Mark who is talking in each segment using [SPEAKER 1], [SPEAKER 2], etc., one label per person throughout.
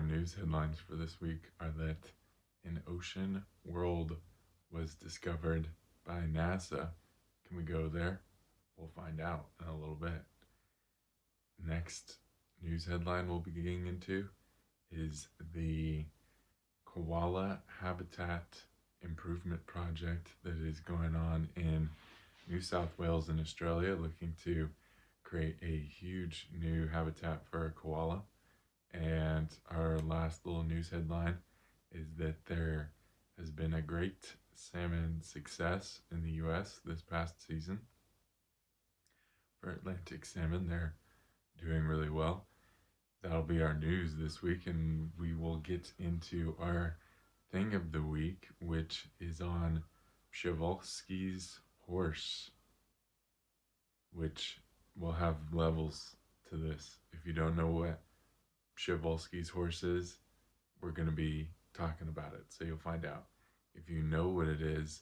[SPEAKER 1] news headlines for this week are that an ocean world was discovered by NASA. Can we go there? We'll find out in a little bit. Next news headline we'll be getting into is the koala habitat improvement project that is going on in New South Wales in Australia, looking to create a huge new habitat for a koala. And our last little news headline is that there has been a great salmon success in the US this past season. For Atlantic salmon, they're doing really well. That'll be our news this week, and we will get into our thing of the week, which is on Przewalski's horse, which will have levels to this. If you don't know what Przewalski's horse is, we're going to be talking about it, so you'll find out. If you know what it is,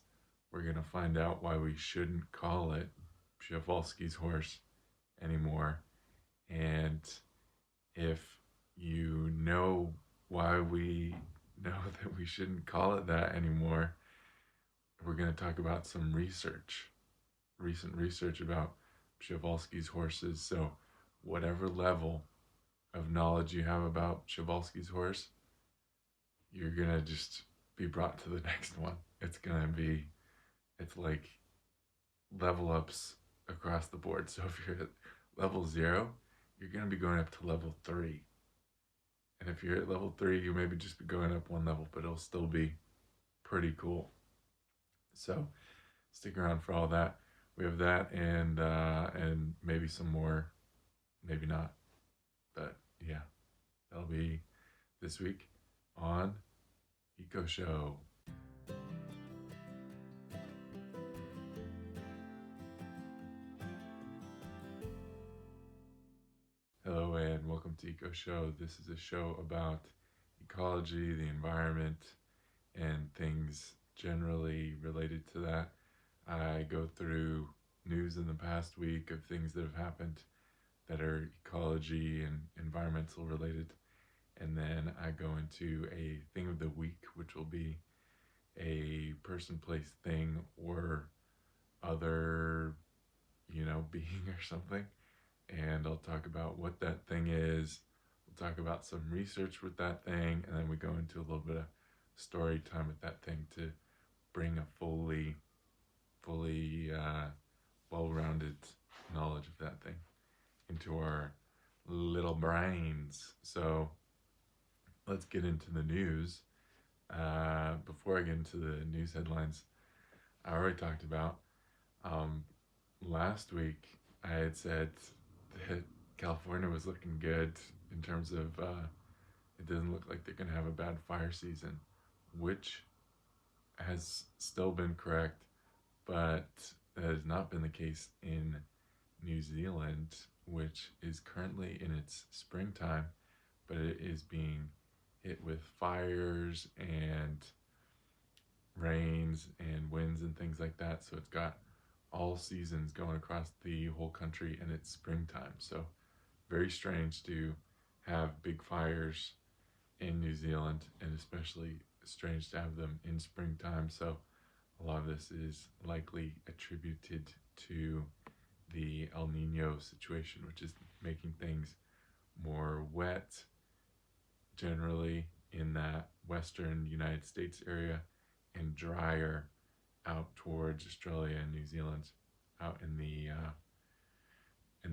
[SPEAKER 1] we're going to find out why we shouldn't call it Przewalski's horse anymore. And if you know why we know that we shouldn't call it that anymore, we're going to talk about some recent research about Przewalski's horses. So whatever level of knowledge you have about Przewalski's horse, you're going to just be brought to the next one. It's like level ups across the board. So if you're at level 0, you're going to be going up to level 3. And if you're at level 3, you maybe just be going up one level, but it'll still be pretty cool. So stick around for all that. We have that and maybe some more, maybe not. But yeah, that'll be this week on Eco Show. Hello and welcome to Eco Show. This is a show about ecology, the environment, and things generally related to that. I go through news in the past week of things that have happened that are ecology and environmental related, and then I go into a thing of the week, which will be a person, place, thing, or other, being or something. And I'll talk about what that thing is. We'll talk about some research with that thing, and then we go into a little bit of story time with that thing to bring a fully well-rounded knowledge of that thing into our little brains. So let's get into the news. Before I get into the news headlines, I already talked about last week I had said that California was looking good in terms of it doesn't look like they're going to have a bad fire season, which has still been correct, but that has not been the case in New Zealand, which is currently in its springtime, but it is being hit with fires and rains and winds and things like that. So it's got all seasons going across the whole country, and it's springtime. So very strange to have big fires in New Zealand, and especially strange to have them in springtime. So a lot of this is likely attributed to the El Nino situation, which is making things more wet generally in that western United States area and drier out towards Australia and New Zealand, out in the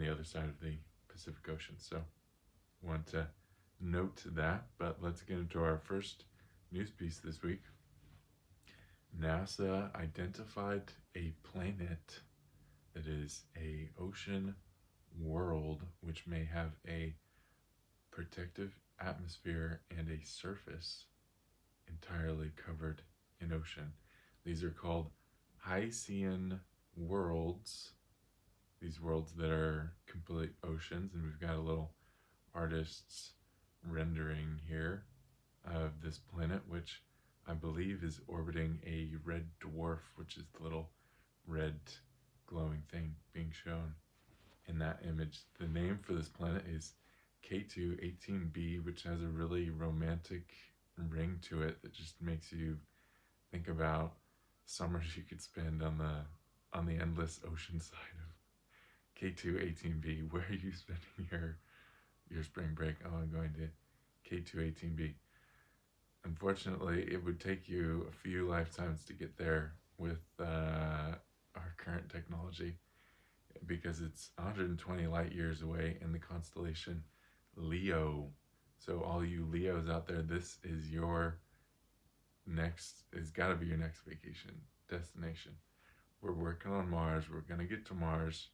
[SPEAKER 1] other side of the Pacific Ocean. So want to note that, but let's get into our first news piece this week. NASA identified a planet that is a ocean world which may have a protective atmosphere and a surface entirely covered in ocean. These are called Haitian worlds, these worlds that are complete oceans, and we've got a little artist's rendering here of this planet, which I believe is orbiting a red dwarf, which is the little red glowing thing being shown in that image. The name for this planet is K218b, which has a really romantic ring to it that just makes you think about summers you could spend on the endless ocean side of K218b. Where are you spending your spring break? Oh, I'm going to K218b. Unfortunately, it would take you a few lifetimes to get there with our current technology, because it's 120 light years away in the constellation Leo. So all you Leos out there, this is your next, it's got to be your next vacation destination. We're working on Mars. We're going to get to Mars.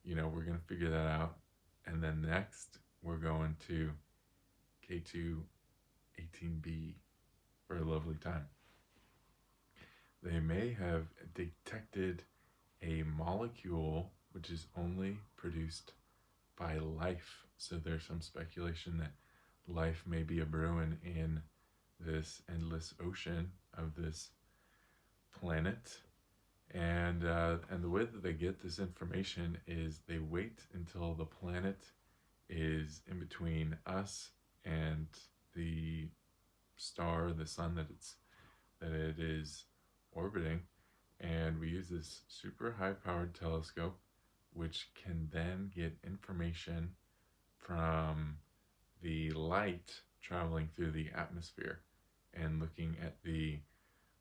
[SPEAKER 1] We're going to figure that out. And then next, we're going to K218b for a lovely time. They may have detected a molecule which is only produced by life. So there's some speculation that life may be a brewing in this endless ocean of this planet. And the way that they get this information is they wait until the planet is in between us and the star, the sun that it is orbiting, and we use this super high-powered telescope, which can then get information from the light traveling through the atmosphere. And looking at the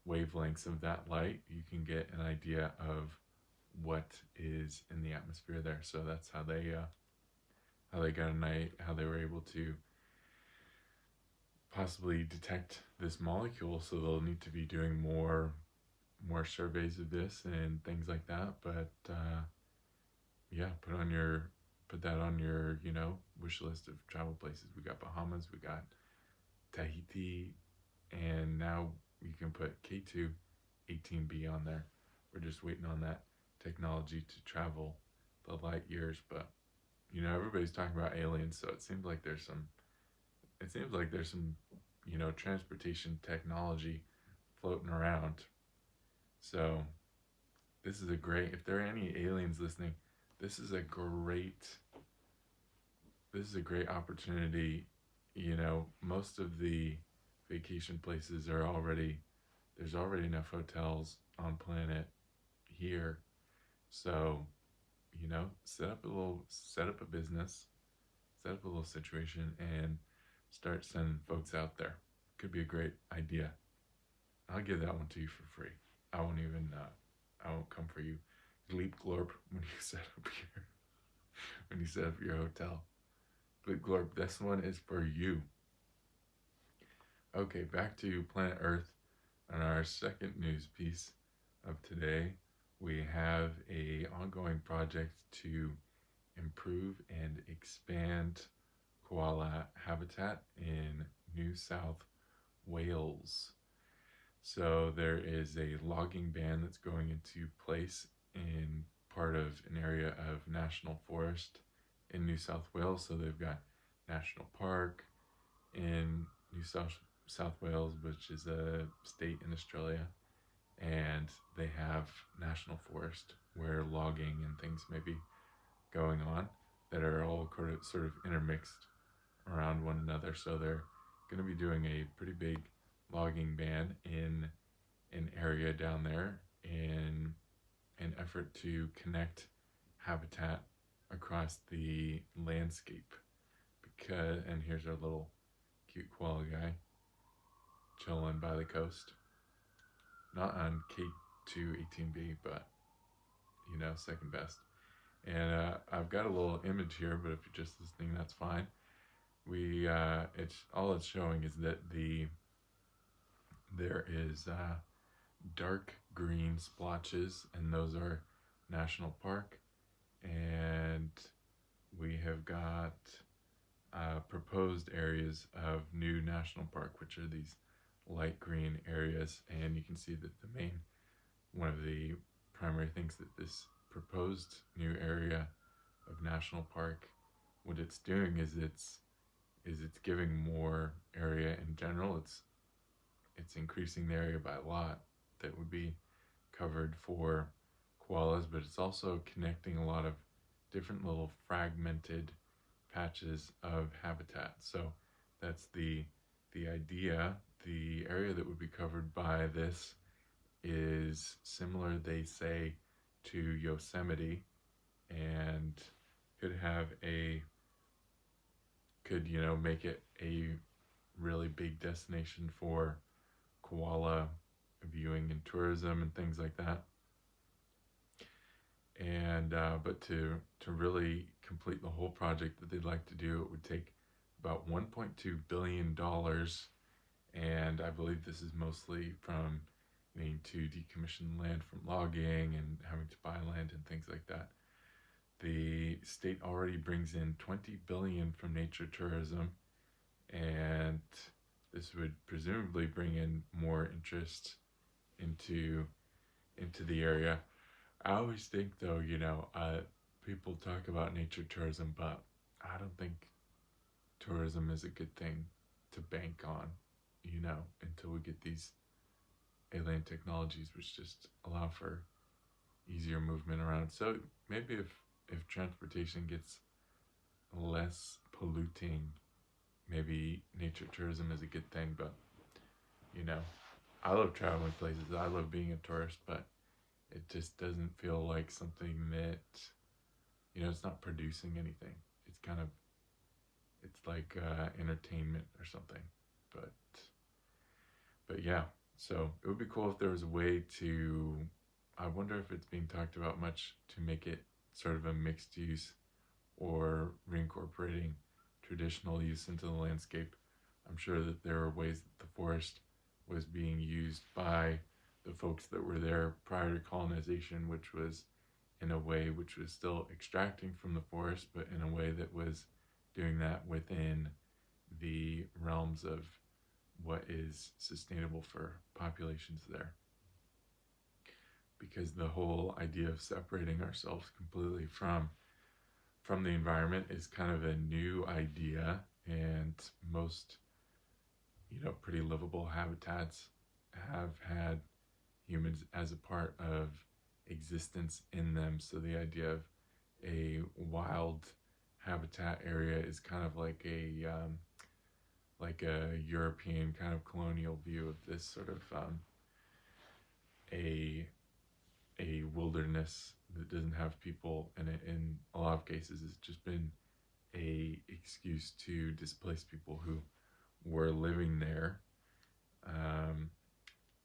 [SPEAKER 1] wavelengths of that light, you can get an idea of what is in the atmosphere there. So that's how they got a night, how they were able to possibly detect this molecule. So they'll need to be doing more surveys of this and things like that. But yeah, put that on your wish list of travel places. We got Bahamas, we got Tahiti, and now you can put K218b on there. We're just waiting on that technology to travel the light years. But everybody's talking about aliens, so it seems like there's some transportation technology floating around. So this is if there are any aliens listening, this is a great opportunity. Most of the vacation places there's already enough hotels on planet here. So, set up a business, set up a little situation, and start sending folks out there. Could be a great idea. I'll give that one to you for free. I won't come for you. Gleep glorp when you set up your hotel. Gleep glorp, this one is for you. Okay, back to planet Earth. On our second news piece of today, we have a ongoing project to improve and expand koala habitat in New South Wales. So there is a logging ban that's going into place in part of an area of national forest in New South Wales. So they've got national park in New South Wales, which is a state in Australia, and they have national forest where logging and things may be going on that are all sort of intermixed around one another. So they're going to be doing a pretty big logging ban in an area down there in an effort to connect habitat across the landscape. And here's our little cute koala guy chilling by the coast. Not on K218b, but second best. And I've got a little image here, but if you're just listening, that's fine. It's showing is that there is dark green splotches, and those are national park. And we have got proposed areas of new national park, which are these light green areas. And you can see that one of the primary things that this proposed new area of national park, what it's doing is it's giving more area in general. It's increasing the area by a lot that would be covered for koalas, but it's also connecting a lot of different little fragmented patches of habitat. So that's the idea. The area that would be covered by this is similar, they say, to Yosemite, and could have a could make it a really big destination for koala viewing and tourism and things like that. And but to really complete the whole project that they'd like to do, it would take about $1.2 billion, and I believe this is mostly from needing to decommission land from logging and having to buy land and things like that. The state already brings in $20 billion from nature tourism, and this would presumably bring in more interest into the area. I always think, though, people talk about nature tourism, but I don't think tourism is a good thing to bank on, until we get these alien technologies which just allow for easier movement around. So maybe if transportation gets less polluting, maybe nature tourism is a good thing. But I love traveling places, I love being a tourist, but it just doesn't feel like something that it's not producing anything. It's like entertainment or something. But yeah, so it would be cool if there was a way to, I wonder if it's being talked about much, to make it sort of a mixed use or reincorporating traditional use into the landscape. I'm sure that there are ways that the forest was being used by the folks that were there prior to colonization, which was in a way which was still extracting from the forest, but in a way that was doing that within the realms of what is sustainable for populations there. Because the whole idea of separating ourselves completely from the environment is kind of a new idea, and most pretty livable habitats have had humans as a part of existence in them. So the idea of a wild habitat area is kind of like a European kind of colonial view of this sort of a wilderness that doesn't have people in it. In a lot of cases, it's just been a excuse to displace people who were living there.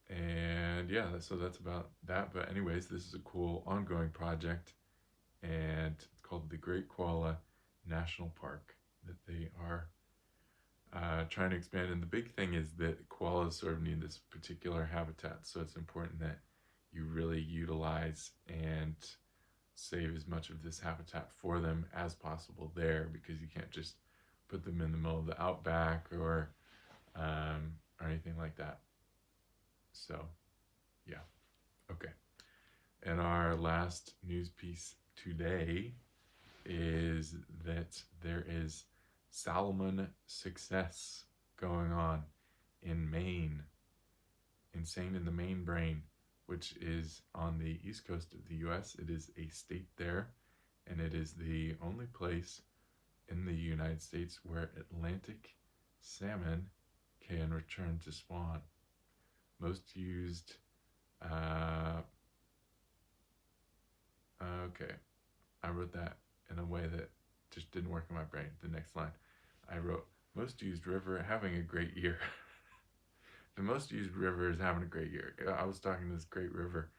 [SPEAKER 1] And yeah, so that's about that. But anyways, this is a cool ongoing project, and it's called the Great Koala National Park that they are trying to expand. And the big thing is that koalas sort of need this particular habitat, so it's important that you really utilize and save as much of this habitat for them as possible there, because you can't just put them in the middle of the outback or anything like that. So yeah, okay. And our last news piece today is that there is salmon success going on in Maine. Insane in the Maine brain, which is on the east coast of the US. It is a state there, and it is the only place in the United States where Atlantic salmon can return to spawn. Most used, okay, I wrote that in a way that just didn't work in my brain. The next line, I wrote, most used river having a great year. The most used river is having a great year. I was talking to this great river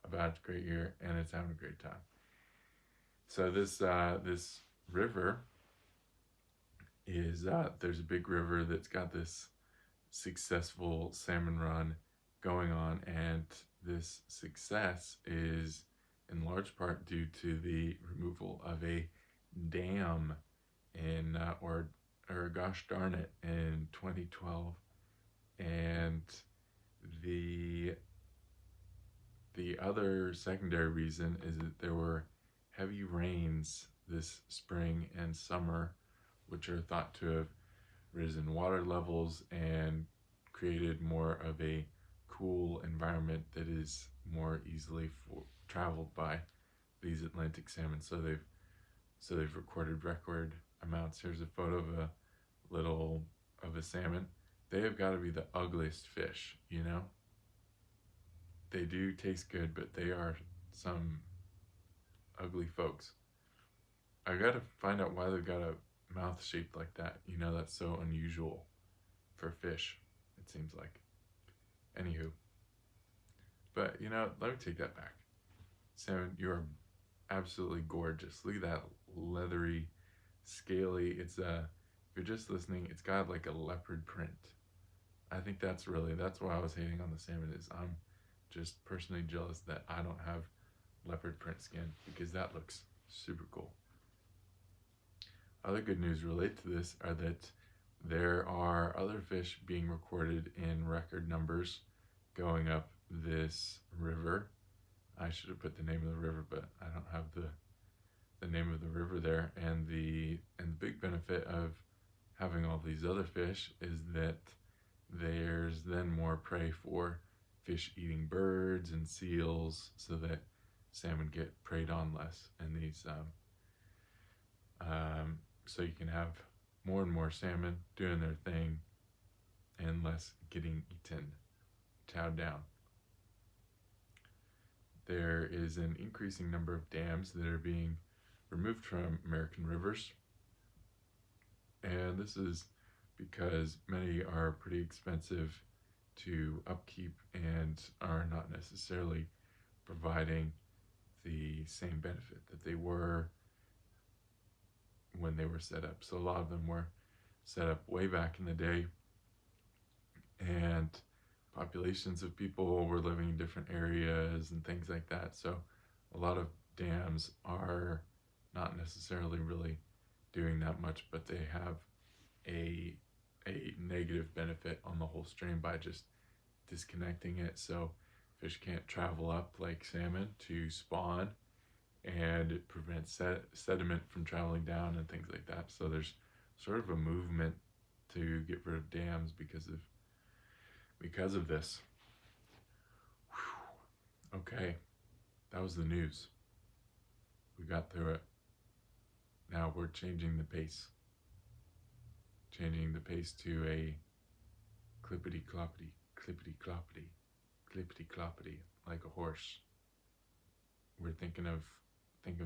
[SPEAKER 1] about its great year, and it's having a great time. So this river is, there's a big river that's got this successful salmon run going on, and this success is in large part due to the removal of a dam in or gosh darn it, in 2012. And the other secondary reason is that there were heavy rains this spring and summer, which are thought to have risen water levels and created more of a cool environment that is more easily traveled by these Atlantic salmon. So they've recorded record amounts. Here's a photo of a salmon. They have got to be the ugliest fish, you know? They do taste good, but they are some ugly folks. I gotta find out why they've got a mouth shaped like that. You know, that's so unusual for fish, it seems like. Anywho, but you know, let me take that back. Salmon, you are absolutely gorgeous. Look at that leathery, scaly. It's if you're just listening, it's got like a leopard print. I think that's why I was hating on the salmon, is I'm just personally jealous that I don't have leopard print skin, because that looks super cool. Other good news related to this are that there are other fish being recorded in record numbers going up this river. I should have put the name of the river, but I don't have the name of the river there. And the big benefit of having all these other fish is that there's then more prey for fish eating birds and seals, so that salmon get preyed on less. And these so you can have more and more salmon doing their thing and less getting eaten, chowed down. There is an increasing number of dams that are being removed from American rivers, and this is because many are pretty expensive to upkeep and are not necessarily providing the same benefit that they were when they were set up. So a lot of them were set up way back in the day, and populations of people were living in different areas and things like that. So a lot of dams are not necessarily really doing that much, but they have a negative benefit on the whole stream by just disconnecting it, so fish can't travel up like salmon to spawn, and it prevents sediment from traveling down and things like that. So there's sort of a movement to get rid of dams because of this. Whew. Okay, that was the news. We got through it. Now we're changing the pace to a clippity cloppity, clippity cloppity, clippity cloppity, like a horse. We're thinking of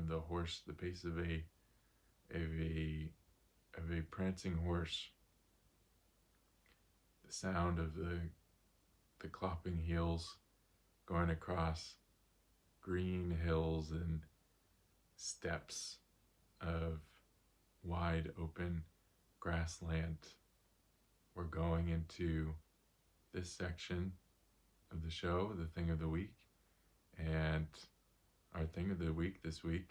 [SPEAKER 1] the horse, the pace of a prancing horse. The sound of the clopping heels going across green hills and steppes of wide open grassland. We're going into this section of the show, the thing of the week, and our thing of the week this week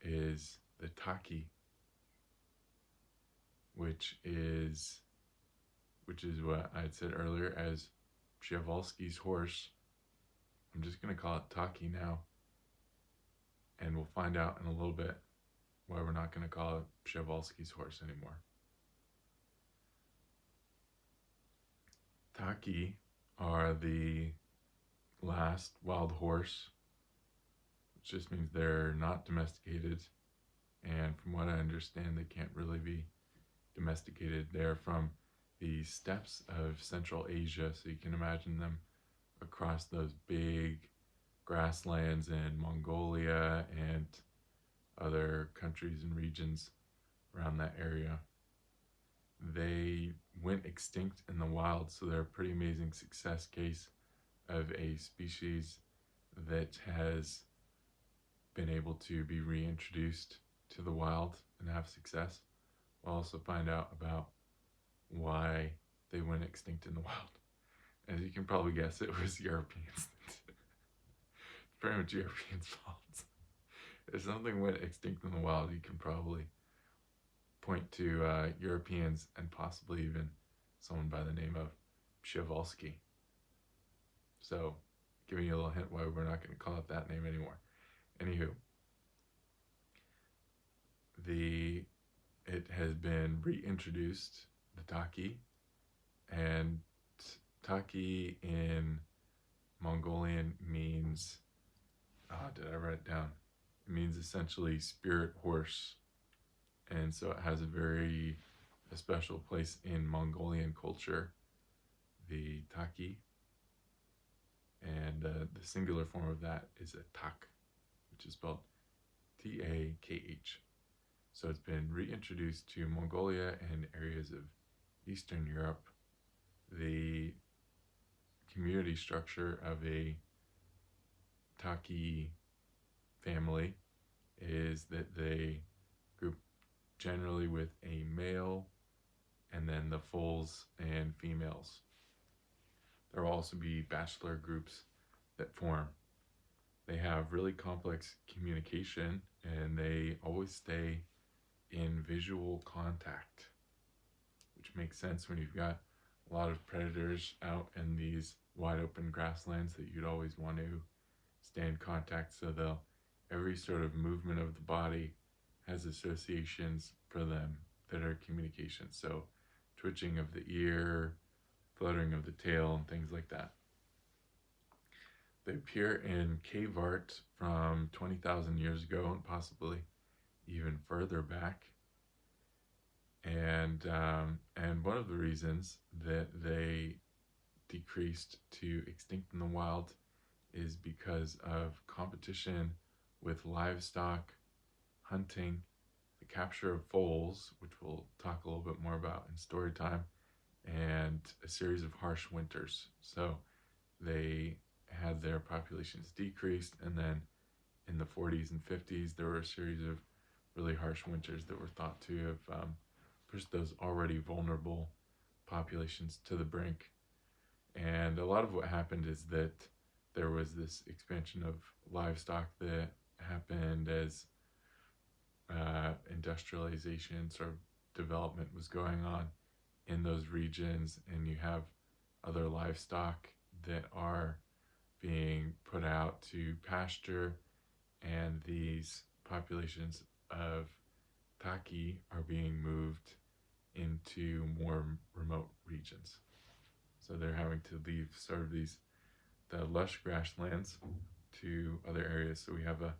[SPEAKER 1] is the Takhi, which is what I had said earlier as Przewalski's horse. I'm just going to call it Takhi now, and we'll find out in a little bit why we're not going to call it Przewalski's horse anymore. Takhi are the last wild horse, which just means they're not domesticated, and from what I understand, they can't really be domesticated. They're from the steppes of Central Asia, so you can imagine them across those big grasslands in Mongolia and other countries and regions around that area. They went extinct in the wild, so they're a pretty amazing success case of a species that has been able to be reintroduced to the wild and have success. We'll also find out about why they went extinct in the wild. As you can probably guess, it was Europeans. It's pretty much Europeans' fault. If something went extinct in the wild, you can probably point to Europeans and possibly even someone by the name of Przewalski. So, giving you a little hint why we're not going to call it that name anymore. Anywho, it has been reintroduced, the Takhi, and Takhi in Mongolian means, did I write it down? It means essentially spirit horse, and so it has a special place in Mongolian culture, the Takhi, and the singular form of that is a tak, which is spelled Takh. So it's been reintroduced to Mongolia and areas of Eastern Europe. The community structure of a Takhi family is that they group generally with a male and then the foals and females. There will also be bachelor groups that form. They have really complex communication and they always stay in visual contact, which makes sense when you've got a lot of predators out in these wide open grasslands that you'd always want to stay in contact, so every sort of movement of the body has associations for them that are communication. So twitching of the ear, fluttering of the tail, and things like that. They appear in cave art from 20,000 years ago and possibly even further back. And one of the reasons that they decreased to extinct in the wild is because of competition with livestock, hunting, the capture of foals, which we'll talk a little bit more about in story time, and a series of harsh winters. So they had their populations decreased, and then in the 40s and 50s there were a series of really harsh winters that were thought to have pushed those already vulnerable populations to the brink. And a lot of what happened is that there was this expansion of livestock that happened as industrialization sort of development was going on in those regions, and you have other livestock that are being put out to pasture, and these populations of Takhi are being moved into more remote regions. So they're having to leave sort of the lush grasslands to other areas. So we have a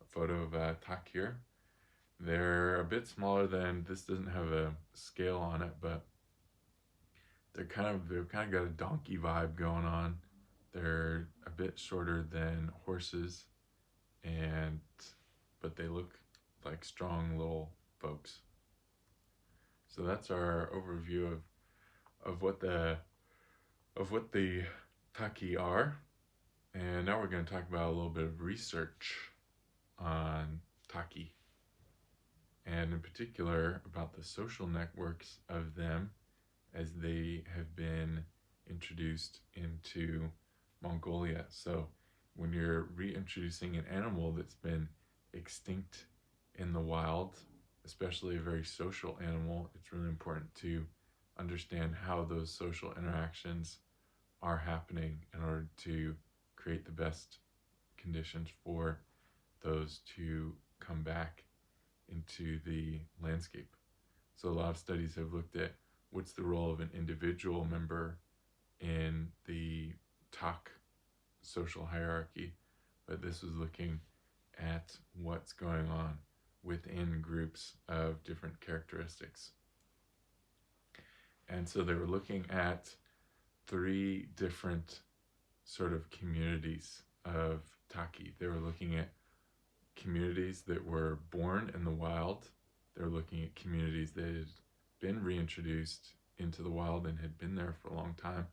[SPEAKER 1] photo of Tak here. They're a bit smaller than, this doesn't have a scale on it, but they've kind of got a donkey vibe going on. They're a bit shorter than horses, but they look like strong little folks. So that's our overview of what the Takhi are. And now we're going to talk about a little bit of research on Takhi, and in particular about the social networks of them as they have been introduced into Mongolia. So when you're reintroducing an animal that's been extinct in the wild, especially a very social animal, it's really important to understand how those social interactions are happening in order to create the best conditions for those to come back into the landscape. So a lot of studies have looked at what's the role of an individual member in the Tak social hierarchy, but this was looking at what's going on within groups of different characteristics. And so they were looking at 3 different sort of communities of Takhi. They were looking at communities that were born in the wild. They were looking at communities that had been reintroduced into the wild and had been there for a long time,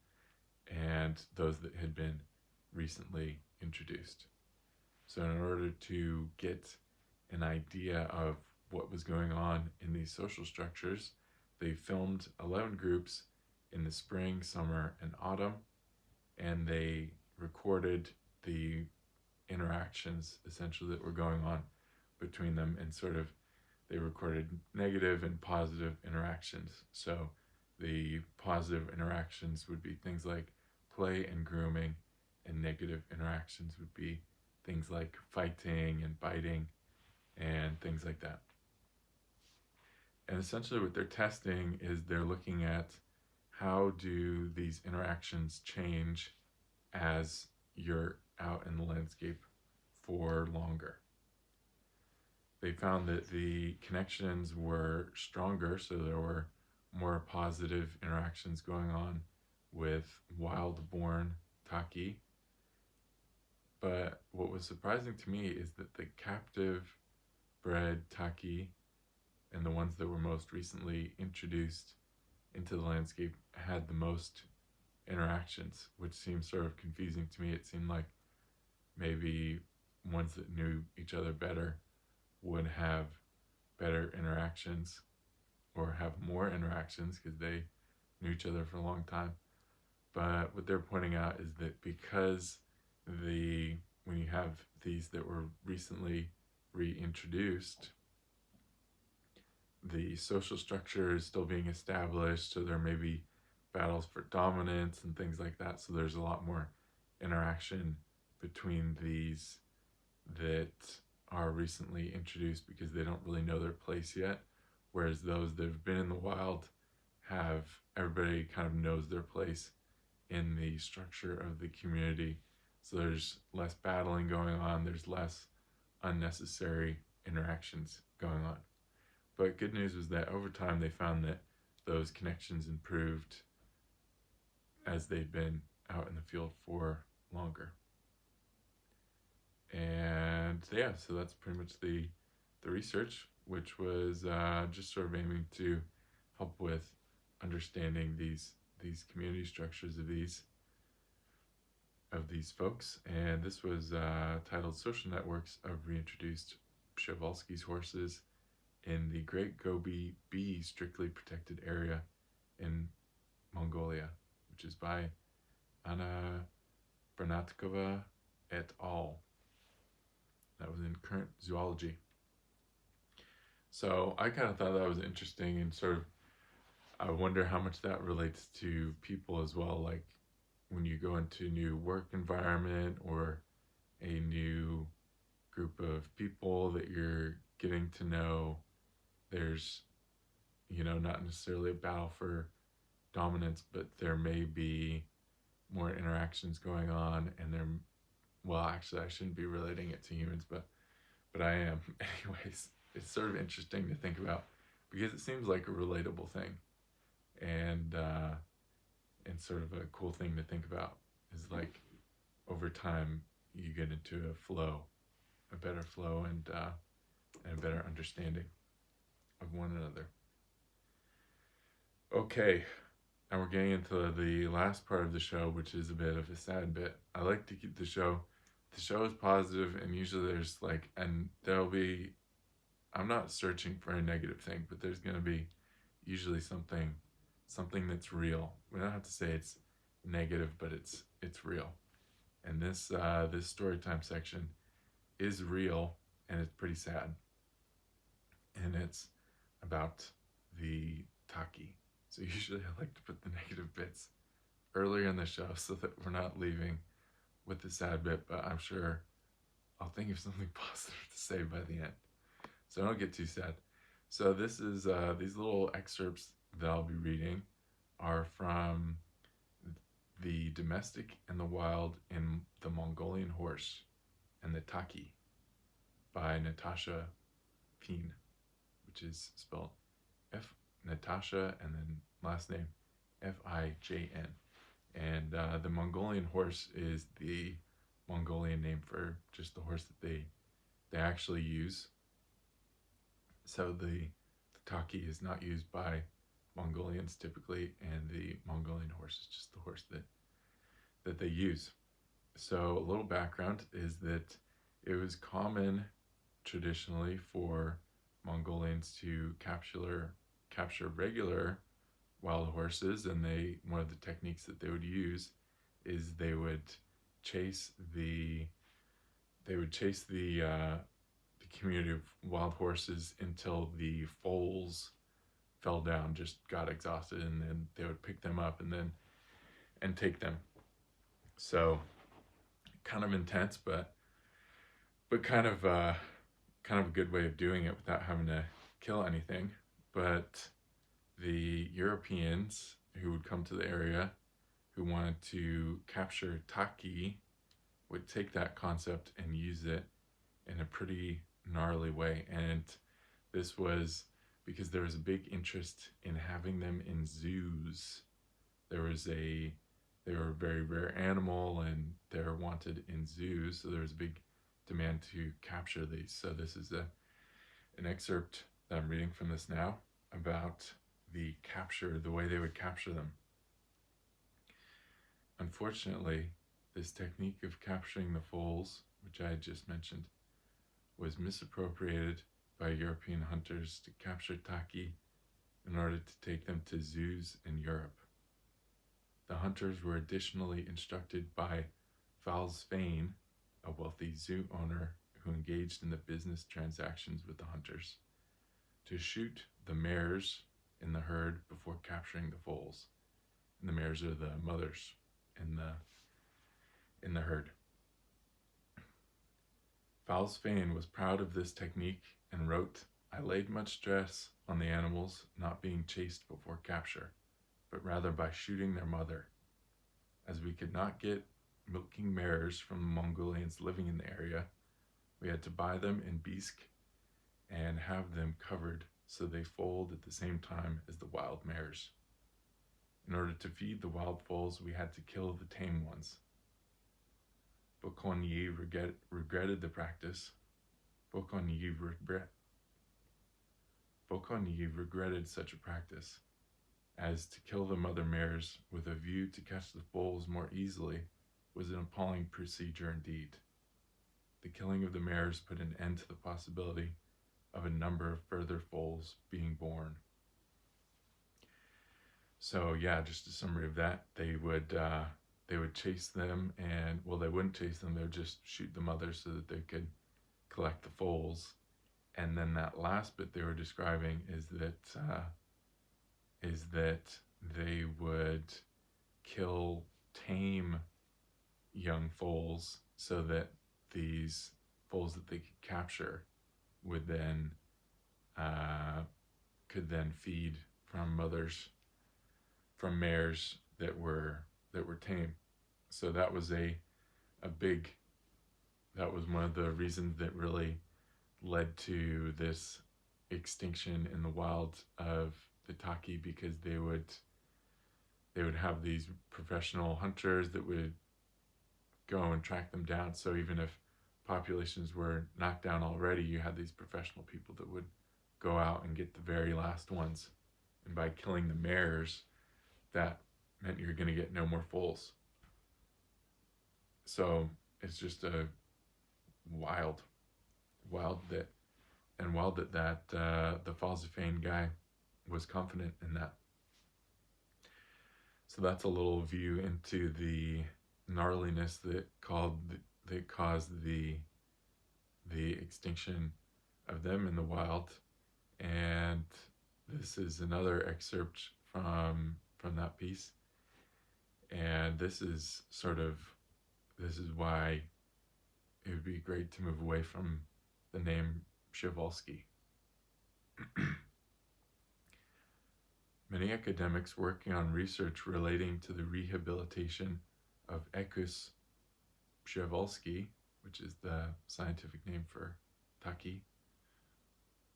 [SPEAKER 1] and those that had been recently introduced. So in order to get an idea of what was going on in these social structures, they filmed 11 groups in the spring, summer, and autumn, and they recorded the interactions essentially that were going on between them, and sort of they recorded negative and positive interactions. So the positive interactions would be things like play and grooming, and negative interactions would be things like fighting and biting and things like that. And essentially what they're testing is they're looking at how do these interactions change as you're out in the landscape for longer. they found that the connections were stronger, so there were more positive interactions going on with wild-born Takhi. But what was surprising to me is that the captive bred Takhi and the ones that were most recently introduced into the landscape had the most interactions, which seems sort of confusing to me. It seemed like maybe ones that knew each other better would have better interactions or have more interactions because they knew each other for a long time. But what they're pointing out is that because when you have these that were recently reintroduced, the social structure is still being established, so there may be battles for dominance and things like that. So there's a lot more interaction between these that are recently introduced because they don't really know their place yet, whereas those that have been in the wild have, everybody kind of knows their place in the structure of the community. So there's less battling going on, there's less unnecessary interactions going on. But good news was that over time they found that those connections improved as they'd been out in the field for longer. And yeah, so that's pretty much the research, which was just sort of aiming to help with understanding these community structures of these folks. And this was titled Social Networks of Reintroduced Przewalski's Horses in the Great Gobi Bee Strictly Protected Area in Mongolia, which is by Anna Bernatkova et al. That was in Current Zoology. So I kind of thought that was interesting, and sort of I wonder how much that relates to people as well. Like when you go into a new work environment or a new group of people that you're getting to know, there's, not necessarily a battle for dominance, but there may be more interactions going on, and actually I shouldn't be relating it to humans, but I am. Anyways, it's sort of interesting to think about because it seems like a relatable thing, and sort of a cool thing to think about is like over time you get into a better flow, and a better understanding of one another. Okay, and we're getting into the last part of the show, which is a bit of a sad bit. I like to keep the show is positive, and usually there's I'm not searching for a negative thing, but there's going to be usually something that's real. We don't have to say it's negative, but it's real. And this story time section is real, and it's pretty sad. And it's about the Takhi. So usually I like to put the negative bits earlier in the show so that we're not leaving with the sad bit, but I'm sure I'll think of something positive to say by the end. So don't get too sad. So this is these little excerpts that I'll be reading are from The Domestic and the Wild in the Mongolian Horse and the Takhi by Natasha Pien, which is spelled Natasha and then last name Fijn. And the Mongolian horse is the Mongolian name for just the horse that they actually use. So the Takhi is not used by Mongolians typically, and the Mongolian horse is just the horse that they use. So a little background is that it was common traditionally for Mongolians to capture regular wild horses, and one of the techniques that they would use is they would chase the community of wild horses until the foals fell down, just got exhausted, and then they would pick them up and take them. So kind of intense, but kind of a good way of doing it without having to kill anything. But the Europeans who would come to the area who wanted to capture Takhi would take that concept and use it in a pretty gnarly way. And this was because there was a big interest in having them in zoos. There was a they were a very rare animal and they're wanted in zoos, so there was a big demand to capture these. So this is an excerpt that I'm reading from this now about the way they would capture them. Unfortunately, this technique of capturing the foals, which I had just mentioned, was misappropriated by European hunters to capture Takhi in order to take them to zoos in Europe. The hunters were additionally instructed by Falsfane, a wealthy zoo owner who engaged in the business transactions with the hunters, to shoot the mares in the herd before capturing the foals. And the mares are the mothers in the herd. Falsfane was proud of this technique and wrote, "I laid much stress on the animals not being chased before capture, but rather by shooting their mother. As we could not get milking mares from the Mongolians living in the area, we had to buy them in Bisk and have them covered so they foaled at the same time as the wild mares. In order to feed the wild foals, we had to kill the tame ones. Bokonyi regretted the practice. Bokonyi regretted such a practice, as to kill the mother mares with a view to catch the foals more easily was an appalling procedure indeed. The killing of the mares put an end to the possibility of a number of further foals being born." So yeah, just a summary of that. They would chase them, and well, they wouldn't chase them. They would just shoot the mothers so that they could collect the foals. And then that last bit they were describing is that they would kill tame young foals so that these foals that they could capture would then could then feed from mares that were tame. So that was that was one of the reasons that really led to this extinction in the wild of the Takhi, because they would have these professional hunters that would go and track them down. So even if populations were knocked down already, you had these professional people that would go out and get the very last ones. And by killing the mares, that meant you're going to get no more foals. So it's just a wild that the Falsifane guy was confident in that. So that's a little view into the gnarliness that caused the extinction of them in the wild. And this is another excerpt from that piece. And this is why it would be great to move away from the name Przewalski. Many academics working on research relating to the rehabilitation of Equus Przewalski, which is the scientific name for Takhi.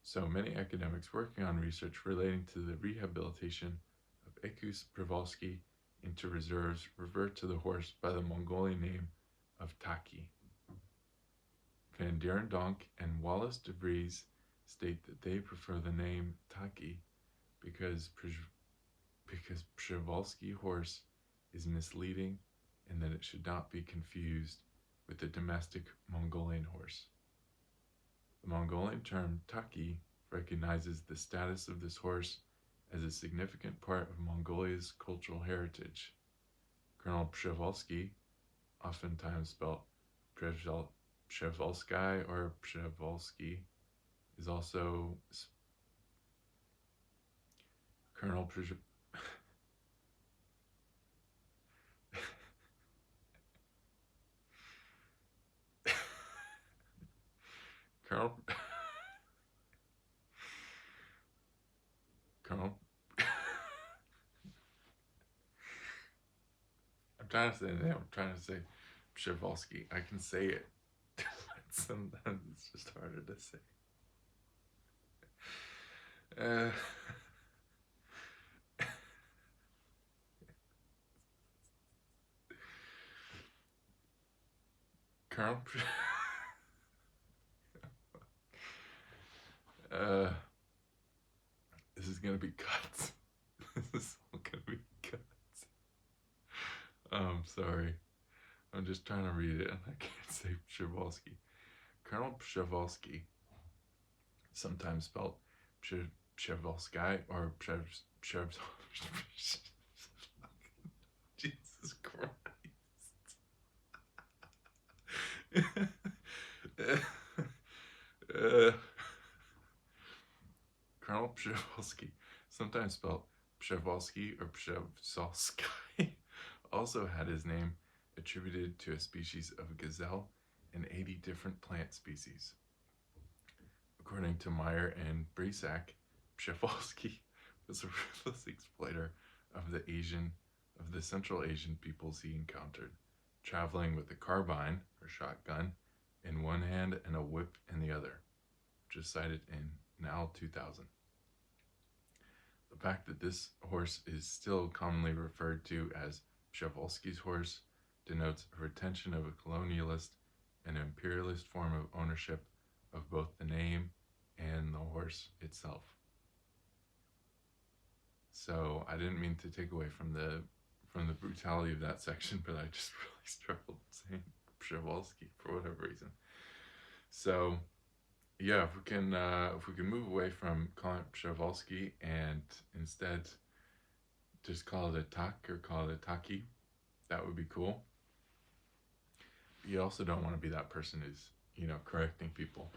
[SPEAKER 1] So many academics working on research relating to the rehabilitation of Equus Przewalski into reserves revert to the horse by the Mongolian name of Takhi. Van Dierendonck and Wallace de Vries state that they prefer the name Takhi because Przewalski horse is misleading and that it should not be confused with the domestic Mongolian horse. The Mongolian term Takhi recognizes the status of this horse as a significant part of Mongolia's cultural heritage. Colonel Przewalski, oftentimes spelled Przewalski or Przewalski, is also Colonel Colonel Colonel I'm trying to say Przewalski. I can say it. Sometimes it's just harder to say. Uh, Colonel. uh, this is gonna be cuts. This is all gonna be cuts. I'm sorry. I'm just trying to read it and I can't say Przewalski. Colonel Przewalski, sometimes spelled Przewalski or Jesus Christ. Colonel Przewalski, sometimes spelled Przewalski or Przewalski, also had his name attributed to a species of gazelle and 80 different plant species. According to Meyer and Brisack, Przewalski was a ruthless exploiter of the Central Asian peoples he encountered, traveling with a carbine or shotgun in one hand and a whip in the other, which is cited in Nal 2000. The fact that this horse is still commonly referred to as Przewalski's horse denotes a retention of a colonialist and imperialist form of ownership of both the name and the horse itself. So I didn't mean to take away from the brutality of that section, but I just really struggled saying Przewalski for whatever reason. So yeah, if we can move away from calling it Przewalski and instead just call it a tak or call it a Takhi, that would be cool. But you also don't want to be that person who's, correcting people.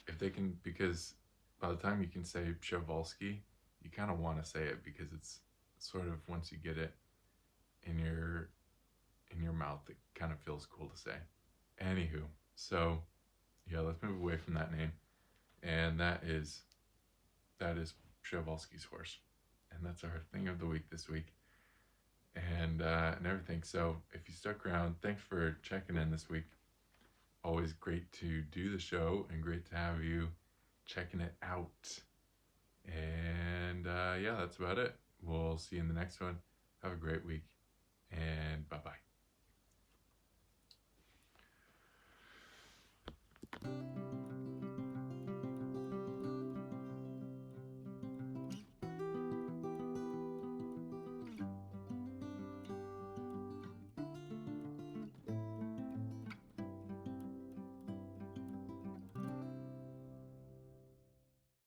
[SPEAKER 1] If they can, because by the time you can say Przewalski, you kind of want to say it because it's sort of, once you get it in your mouth, it kind of feels cool to say. Anywho, so yeah, let's move away from that name, and that is Przewalski's horse, and that's our thing of the week this week, and everything. So if you stuck around, thanks for checking in this week. Always great to do the show and great to have you checking it out. And yeah, that's about it. We'll see you in the next one. Have a great week, and bye-bye.